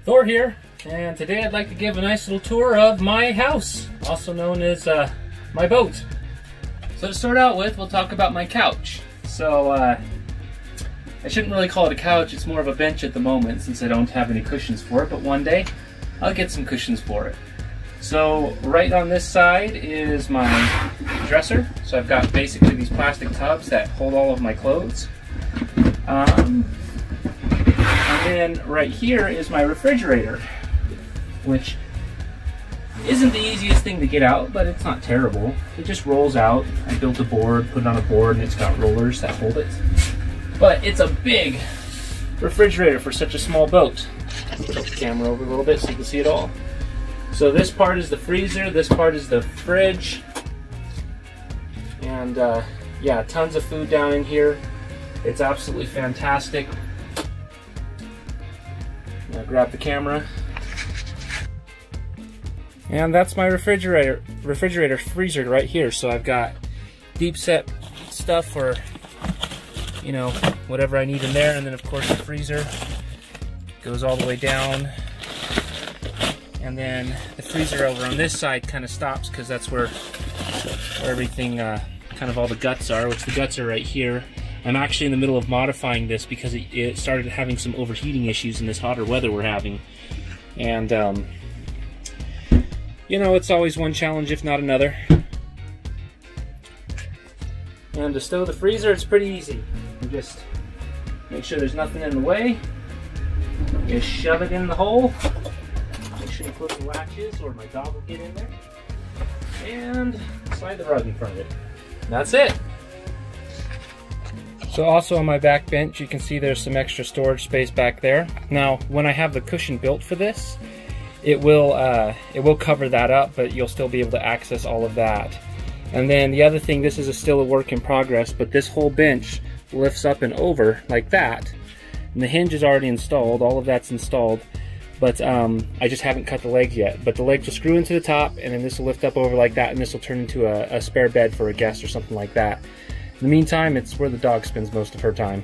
Thor here, and today I'd like to give a nice little tour of my house, also known as my boat. So to start out with, we'll talk about my couch. So I shouldn't really call it a couch, it's more of a bench at the moment since I don't have any cushions for it, but one day I'll get some cushions for it. So right on this side is my dresser. So I've got basically these plastic tubs that hold all of my clothes. And then right here is my refrigerator, which isn't the easiest thing to get out, but it's not terrible. It just rolls out. I built a board, put it on a board, and it's got rollers that hold it. But it's a big refrigerator for such a small boat. Tilt the camera over a little bit so you can see it all. So this part is the freezer, this part is the fridge, and yeah, tons of food down in here. It's absolutely fantastic. I'll grab the camera. And that's my refrigerator freezer right here. So I've got deep set stuff for, you know, whatever I need in there, and then of course the freezer goes all the way down. And then the freezer over on this side kind of stops because that's where everything, kind of all the guts are, which the guts are right here. I'm actually in the middle of modifying this because it started having some overheating issues in this hotter weather we're having. And, you know, it's always one challenge if not another. And to stow the freezer, it's pretty easy. You just make sure there's nothing in the way. Just shove it in the hole. Make sure you close the latches or my dog will get in there. And slide the rug in front of it. That's it. So also on my back bench, you can see there's some extra storage space back there. Now, when I have the cushion built for this, it will cover that up, but you'll still be able to access all of that. And then the other thing, this is still a work in progress, but this whole bench lifts up and over like that. And the hinge is already installed, all of that's installed, but I just haven't cut the legs yet. But the legs will screw into the top, and then this will lift up over like that, and this will turn into a spare bed for a guest or something like that. In the meantime, it's where the dog spends most of her time.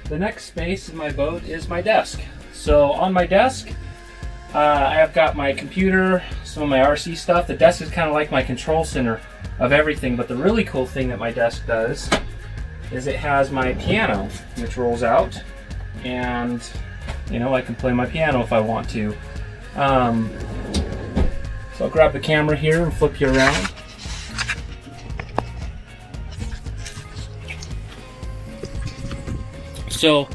The next space in my boat is my desk. So on my desk, I have got my computer, some of my RC stuff. The desk is kind of like my control center of everything, but the really cool thing that my desk does is it has my piano, which rolls out, and you know, I can play my piano if I want to. So I'll grab the camera here and flip you around. So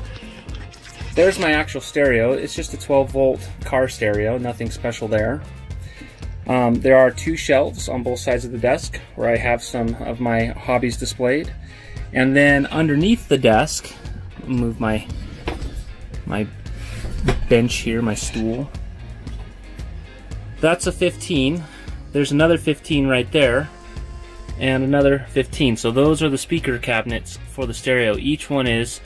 there's my actual stereo. It's just a 12-volt car stereo, nothing special there. There are two shelves on both sides of the desk where I have some of my hobbies displayed. And then underneath the desk, I'll move my bench here, my stool. That's a 15. There's another 15 right there, and another 15. So those are the speaker cabinets for the stereo. Each one is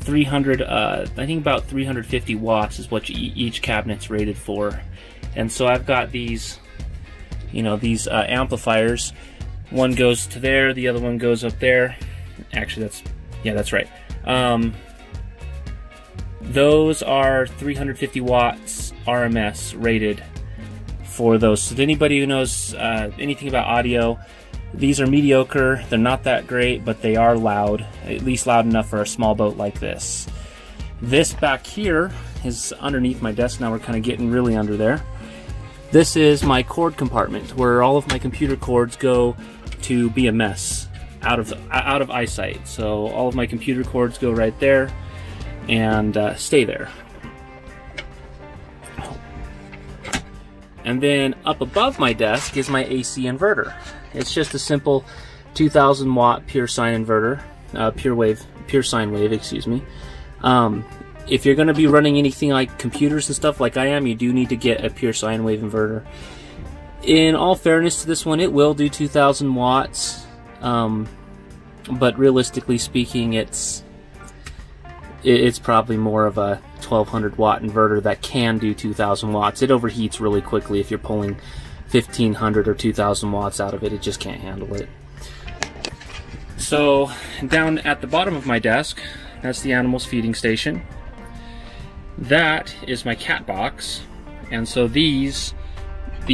300, I think about 350 watts is what each cabinet's rated for. And so I've got these, you know, these amplifiers. One goes to there, the other one goes up there. Actually, that's right. Those are 350 watts RMS rated for those. So to anybody who knows anything about audio, these are mediocre. They're not that great, but they are loud, at least loud enough for a small boat like this. This back here is underneath my desk. Now we're kind of getting really under there. This is my cord compartment where all of my computer cords go to be a mess out of eyesight. So all of my computer cords go right there and stay there. And then up above my desk is my AC inverter. It's just a simple 2000 watt pure sine inverter, pure sine wave, excuse me. If you're going to be running anything like computers and stuff like I am, you do need to get a pure sine wave inverter. In all fairness to this one, it will do 2000 watts, but realistically speaking, it's probably more of a 1200 watt inverter that can do 2000 watts. It overheats really quickly if you're pulling 1500 or 2000 watts out of it. It just can't handle it. So down at the bottom of my desk, that's the animal's feeding station. that is my cat box. And so these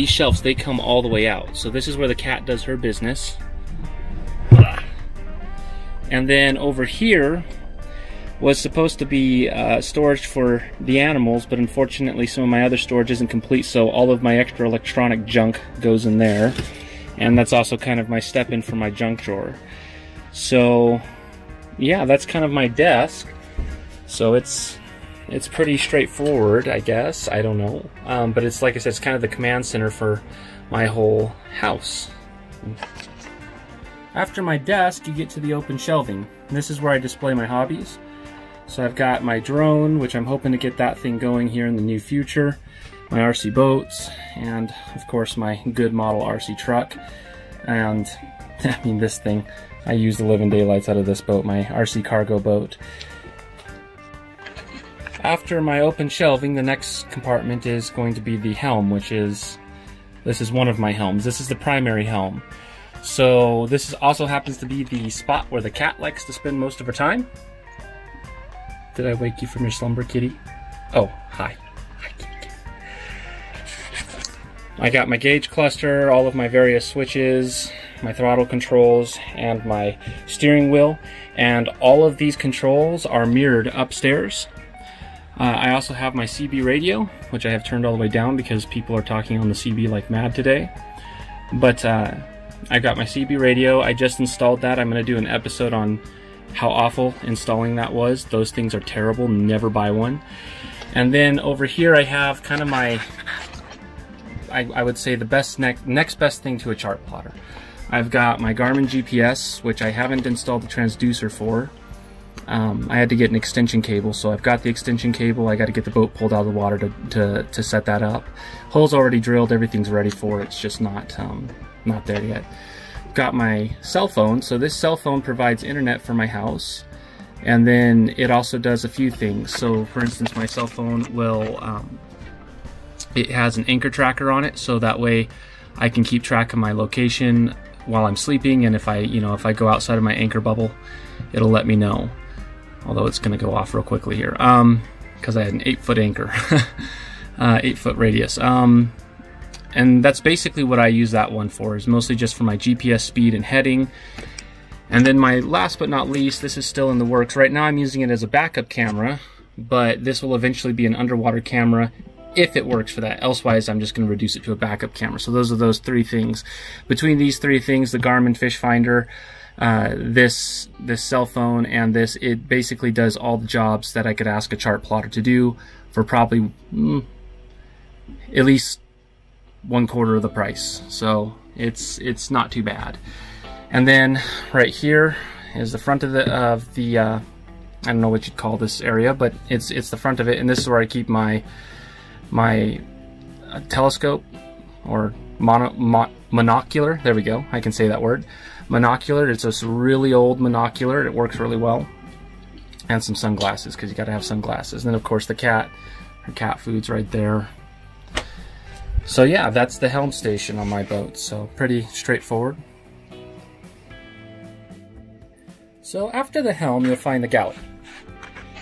shelves, they come all the way out. So this is where the cat does her business. And then over here was supposed to be storage for the animals, but unfortunately some of my other storage isn't complete, so all of my extra electronic junk goes in there. And that's also kind of my step-in for my junk drawer. So yeah, that's kind of my desk. So it's pretty straightforward, I guess. I don't know. But it's, like I said, it's kind of the command center for my whole house. After my desk, you get to the open shelving. This is where I display my hobbies. So I've got my drone, which I'm hoping to get that thing going here in the near future, my RC boats, and of course my good model RC truck. And I mean, this thing, I use the living daylights out of this boat, my RC cargo boat. After my open shelving, the next compartment is going to be the helm, this is one of my helms. This is the primary helm. So this also happens to be the spot where the cat likes to spend most of her time. Did I wake you from your slumber, kitty? Oh, hi. Hi, kitty. I got my gauge cluster, all of my various switches, my throttle controls, and my steering wheel. And all of these controls are mirrored upstairs. I also have my CB radio, which I have turned all the way down because people are talking on the CB like mad today. But I got my CB radio. I just installed that. I'm going to do an episode on how awful installing that was. Those things are terrible. Never buy one. And then over here I have kind of my, I would say the best next best thing to a chart plotter. I've got my Garmin GPS, which I haven't installed the transducer for. I had to get an extension cable, so I've got the extension cable. I got to get the boat pulled out of the water to set that up. Hole's already drilled. Everything's ready for it. It's just not there yet. Got my cell phone. So this cell phone provides internet for my house, and then it also does a few things. So for instance, my cell phone will it has an anchor tracker on it, so that way I can keep track of my location while I'm sleeping, and if I go outside of my anchor bubble, it'll let me know. Although it's going to go off real quickly here, because I had an 8-foot anchor, 8-foot radius. And that's basically what I use that one for, is mostly just for my GPS speed and heading. And then my last but not least, this is still in the works. Right now I'm using it as a backup camera, but this will eventually be an underwater camera if it works for that. Elsewise, I'm just going to reduce it to a backup camera. So those are those three things. Between these three things, the Garmin Fish Finder, this cell phone, and this, it basically does all the jobs that I could ask a chart plotter to do for probably at least 1/4 of the price. So it's not too bad. And then right here is the front of the I don't know what you'd call this area, but it's the front of it, and this is where I keep my telescope, or monocular. There we go. I can say that word. Monocular. It's this really old monocular. It works really well. And some sunglasses, because you got to have sunglasses. And then of course the cat. Her cat food's right there. So yeah, that's the helm station on my boat. So pretty straightforward. So after the helm, you'll find the galley.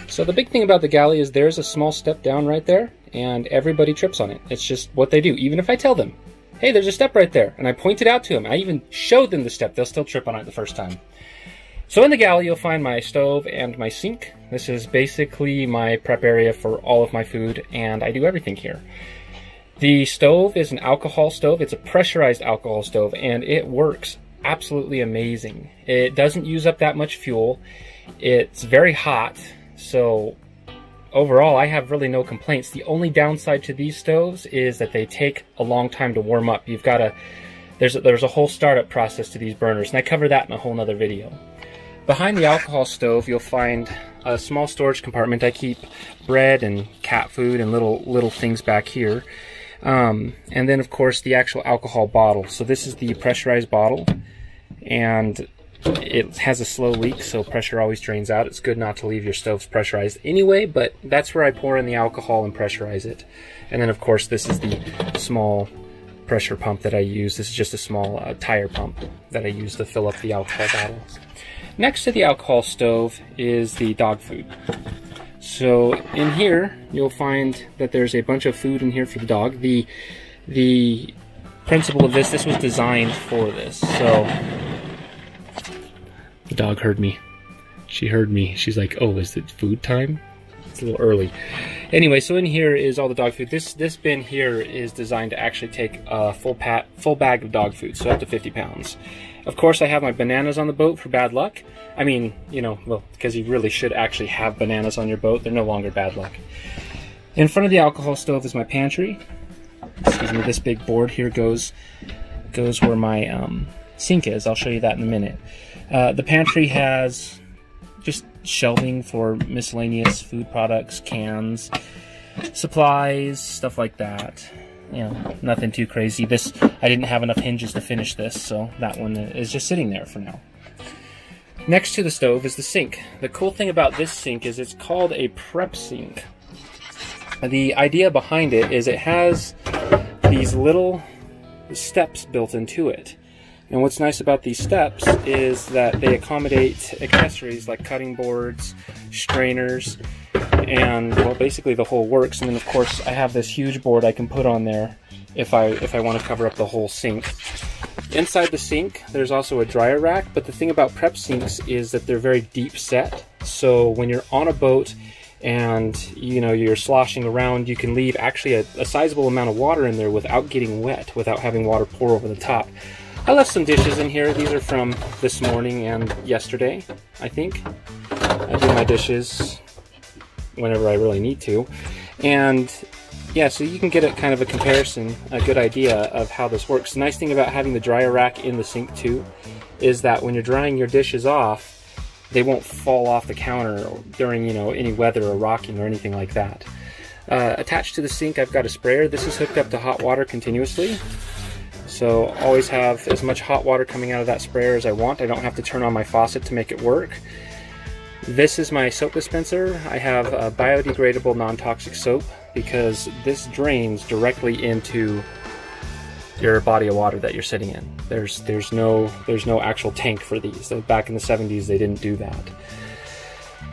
So the big thing about the galley is there's a small step down right there, and everybody trips on it. It's just what they do. Even if I tell them, hey, there's a step right there, and I point it out to them, I even showed them the step, they'll still trip on it the first time. So in the galley, you'll find my stove and my sink. This is basically my prep area for all of my food, and I do everything here. The stove is an alcohol stove. It's a pressurized alcohol stove, and it works absolutely amazing. It doesn't use up that much fuel. It's very hot, so overall I have really no complaints. The only downside to these stoves is that they take a long time to warm up. You've got to, there's a whole startup process to these burners, and I cover that in a whole nother video. Behind the alcohol stove, you'll find a small storage compartment. I keep bread and cat food and little things back here. And then of course the actual alcohol bottle. So this is the pressurized bottle, and it has a slow leak, so pressure always drains out. It's good not to leave your stoves pressurized anyway, but that's where I pour in the alcohol and pressurize it. And then of course this is the small pressure pump that I use. This is just a small tire pump that I use to fill up the alcohol bottle. Next to the alcohol stove is the dog food. So in here, you'll find that there's a bunch of food in here for the dog. The principle of this was designed for this. So the dog heard me. She heard me. She's like, oh, is it food time? It's a little early. Anyway, so in here is all the dog food. This bin here is designed to actually take a full bag of dog food, so up to 50 pounds. Of course, I have my bananas on the boat for bad luck. I mean, you know, well, because you really should actually have bananas on your boat. They're no longer bad luck. In front of the alcohol stove is my pantry. Excuse me, this big board here goes where my sink is. I'll show you that in a minute. The pantry has just shelving for miscellaneous food products, cans, supplies, stuff like that. You know, nothing too crazy. This, I didn't have enough hinges to finish this, so that one is just sitting there for now. Next to the stove is the sink. The cool thing about this sink is it's called a prep sink. The idea behind it is it has these little steps built into it. And what's nice about these steps is that they accommodate accessories like cutting boards, strainers, and, well, basically the whole works. And then, of course, I have this huge board I can put on there if I want to cover up the whole sink. Inside the sink, there's also a dryer rack, but the thing about prep sinks is that they're very deep set. So when you're on a boat and, you know, you're sloshing around, you can leave actually a sizable amount of water in there without getting wet, without having water pour over the top. I left some dishes in here. These are from this morning and yesterday, I think. I do my dishes whenever I really need to. And yeah, so you can get a kind of a comparison, a good idea of how this works. The nice thing about having the dryer rack in the sink too is that when you're drying your dishes off, they won't fall off the counter during, you know, any weather or rocking or anything like that. Attached to the sink, I've got a sprayer. This is hooked up to hot water continuously. So always have as much hot water coming out of that sprayer as I want. I don't have to turn on my faucet to make it work. This is my soap dispenser. I have a biodegradable non-toxic soap because this drains directly into your body of water that you're sitting in. There's no actual tank for these. So back in the 70s they didn't do that.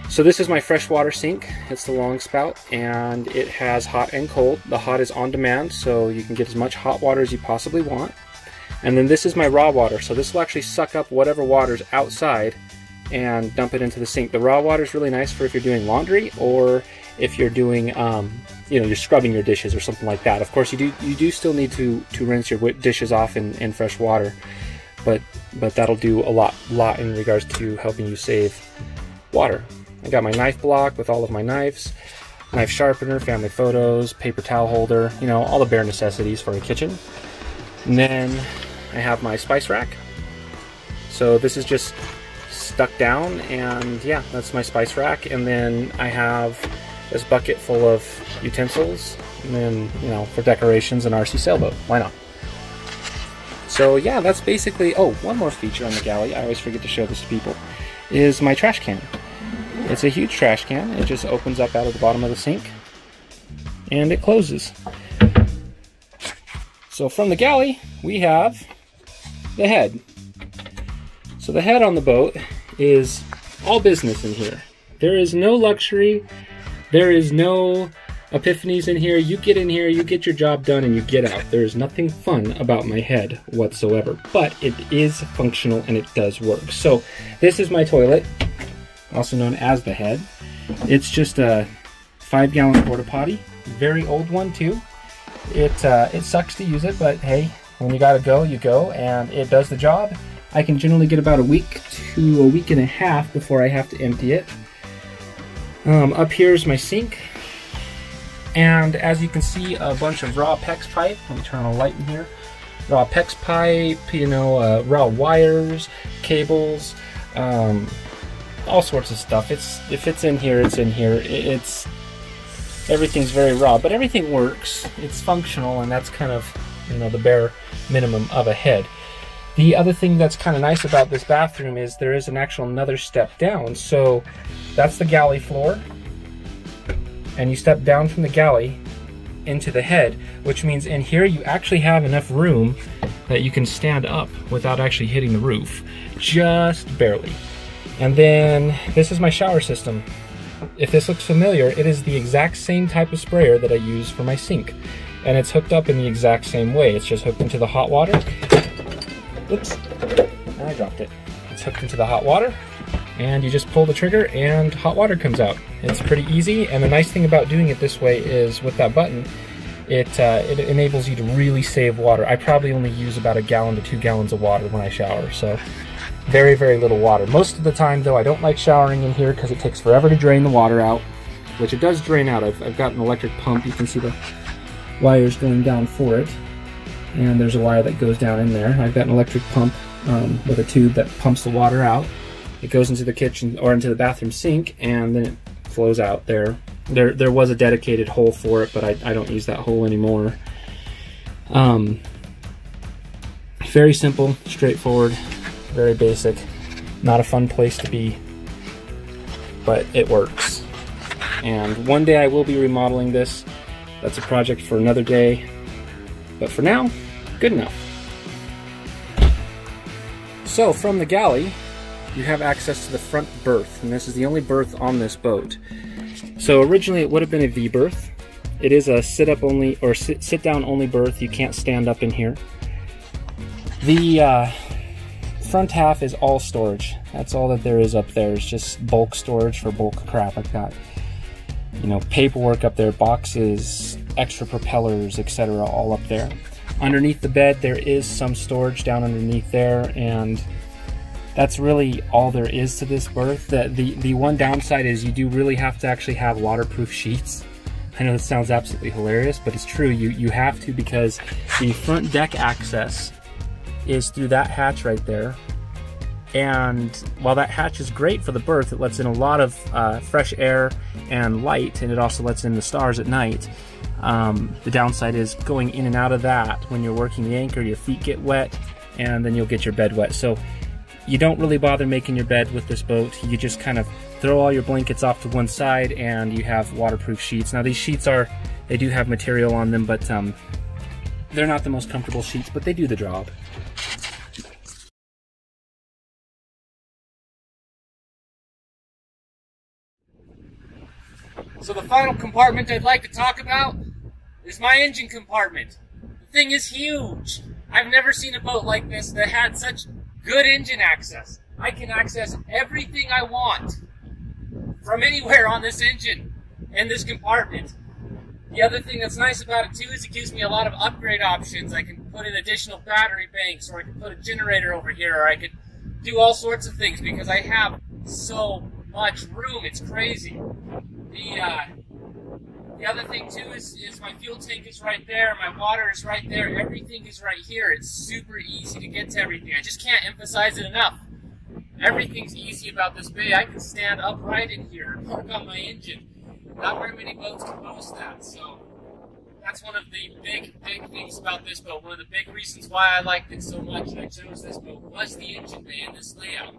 So this is my freshwater sink. It's the long spout and it has hot and cold. The hot is on demand, so you can get as much hot water as you possibly want. And then this is my raw water. So this will actually suck up whatever water's outside and dump it into the sink. The raw water is really nice for if you're doing laundry or if you're doing, you know, you're scrubbing your dishes or something like that. Of course, you do still need to rinse your dishes off in fresh water, but that'll do a lot in regards to helping you save water. I got my knife block with all of my knives, knife sharpener, family photos, paper towel holder, you know, all the bare necessities for a kitchen. And then I have my spice rack. So this is just stuck down, and yeah, that's my spice rack. And then I have this bucket full of utensils, and then, you know, for decorations, an RC sailboat. Why not? So yeah, that's basically, oh, one more feature on the galley, I always forget to show this to people, is my trash can. It's a huge trash can. It just opens up out of the bottom of the sink and it closes. So from the galley, we have the head. So the head on the boat is all business in here. There is no luxury. There is no epiphanies in here. You get in here, you get your job done, and you get out. There is nothing fun about my head whatsoever, but it is functional and it does work. So this is my toilet, also known as the head. It's just a 5-gallon porta potty, very old one too. It sucks to use it, but hey, when you gotta go, you go, and it does the job. I can generally get about a week to a week and a half before I have to empty it. Up here is my sink, and as you can see, a bunch of raw PEX pipe. Let me turn on a light in here. Raw PEX pipe, you know, raw wires, cables, all sorts of stuff. If it's in here, it's in here. Everything's very raw, but everything works. It's functional, and that's kind of, you know, the bare minimum of a head. The other thing that's kind of nice about this bathroom is there is an actual another step down. So that's the galley floor, and you step down from the galley into the head, which means in here you actually have enough room that you can stand up without actually hitting the roof, just barely. And then this is my shower system. if this looks familiar, it is the exact same type of sprayer that I use for my sink. And it's hooked up in the exact same way. It's just hooked into the hot water. Oops, I dropped it. It's hooked into the hot water, and you just pull the trigger and hot water comes out. It's pretty easy, and the nice thing about doing it this way is with that button, it enables you to really save water. I probably only use about 1 gallon to 2 gallons of water when I shower, so very, very little water. Most of the time, though, I don't like showering in here because it takes forever to drain the water out, which it does drain out. I've got an electric pump. You can see the wires going down for it, and there's a wire that goes down in there. I've got an electric pump with a tube that pumps the water out. It goes into the kitchen or into the bathroom sink, and then it flows out there. There was a dedicated hole for it, but I don't use that hole anymore. Very simple, straightforward, very basic. Not a fun place to be, but it works. And one day I will be remodeling this. That's a project for another day, but for now, good enough. So from the galley, you have access to the front berth, and this is the only berth on this boat. So originally it would have been a V berth. It is a sit-up only, or sit-down only berth. You can't stand up in here. The front half is all storage. That's all that there is up there. It's just bulk storage for bulk crap. I've got, you know, paperwork up there, boxes, extra propellers, etc., all up there. Underneath the bed, there is some storage down underneath there, and that's really all there is to this berth. The one downside is you do really have to actually have waterproof sheets. I know this sounds absolutely hilarious, but it's true. You have to, because the front deck access is through that hatch right there. And while that hatch is great for the berth, it lets in a lot of fresh air and light, and it also lets in the stars at night. The downside is going in and out of that when you're working the anchor, your feet get wet, and then you'll get your bed wet. So you don't really bother making your bed with this boat. You just kind of throw all your blankets off to one side, and you have waterproof sheets. Now these sheets they do have material on them, but they're not the most comfortable sheets, but they do the job. So the final compartment I'd like to talk about is my engine compartment. The thing is huge. I've never seen a boat like this that had such good engine access. I can access everything I want from anywhere on this engine and this compartment. The other thing that's nice about it too is it gives me a lot of upgrade options. I can put in additional battery banks, or I can put a generator over here, or I could do all sorts of things because I have so much room. It's crazy. The other thing too is my fuel tank is right there, my water is right there, everything is right here. It's super easy to get to everything. I just can't emphasize it enough. Everything's easy about this bay. I can stand upright in here and work on my engine. Not very many boats can boast that, so that's one of the big things about this boat. One of the big reasons why I liked it so much and I chose this boat was the engine bay and this layout.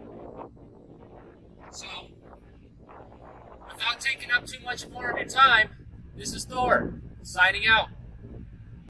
So, without taking up too much more of your time, this is Thor, signing out.